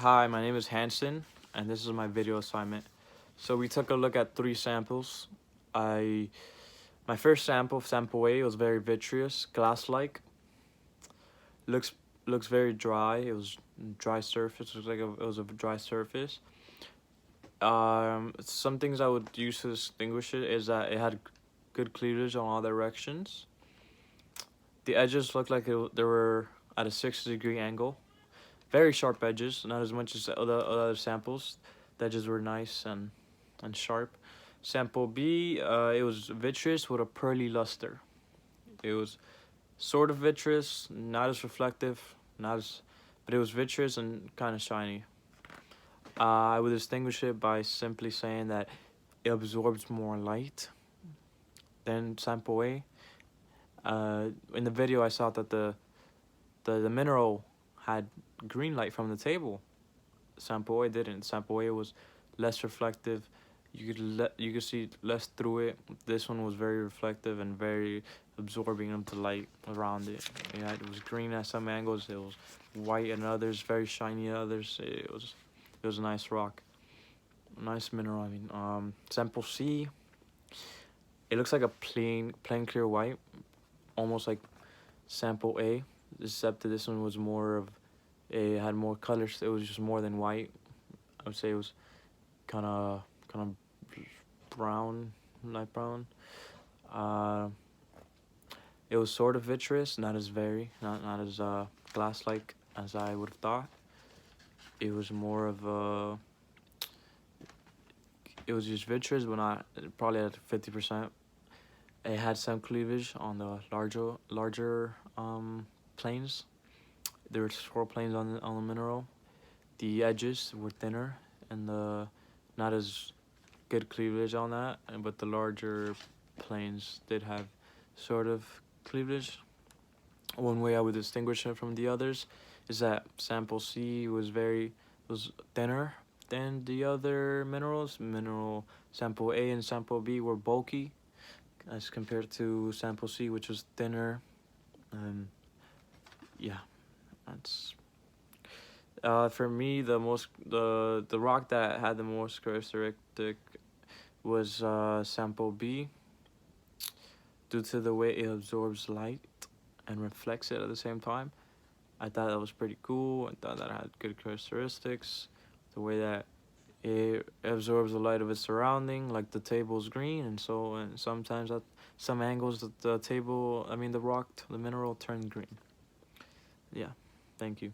Hi, my name is Hanson, and this is my video assignment. So we took a look at 3 samples. My first sample A, was very vitreous, glass-like. Looks looks very dry. It was dry surface. It was a dry surface. Some things I would use to distinguish it is that it had good cleavage on all directions. The edges looked like they were at a 60-degree angle. Very sharp edges, not as much as the other samples. The edges were nice and sharp. Sample B, it was vitreous with a pearly luster. It was sort of vitreous, not as reflective, but it was vitreous and kind of shiny. I would distinguish it by simply saying that it absorbs more light than sample A. In the video, I saw that the mineral had green light from the table. Sample A didn't. Sample A was less reflective. You could see less through it. This one was very reflective and very absorbing of the light around it. Yeah, it was green at some angles. It was white at others. Very shiny at others. It was a nice rock, a nice mineral. Sample C. It looks like a plain clear white, almost like sample A, except that this one was more of it had more colors. It was just more than white. I would say it was kind of brown, light brown. It was sort of vitreous, not as glass like as I would have thought. It was more of a. It was just vitreous, but not probably at 50%. It had some cleavage on the larger planes. There were 4 planes on the mineral. The edges were thinner and not as good cleavage on that, but the larger planes did have sort of cleavage. One way I would distinguish it from the others is that sample C was thinner than the other minerals. Sample A and sample B were bulky as compared to sample C, which was thinner. Yeah, that's for me the rock that had the most characteristic was sample B, due to the way it absorbs light and reflects it at the same time. I thought that was pretty cool. I thought that had good characteristics. The way that it absorbs the light of its surrounding, like the table's green, and sometimes at some angles the rock, the mineral turned green. Yeah, thank you.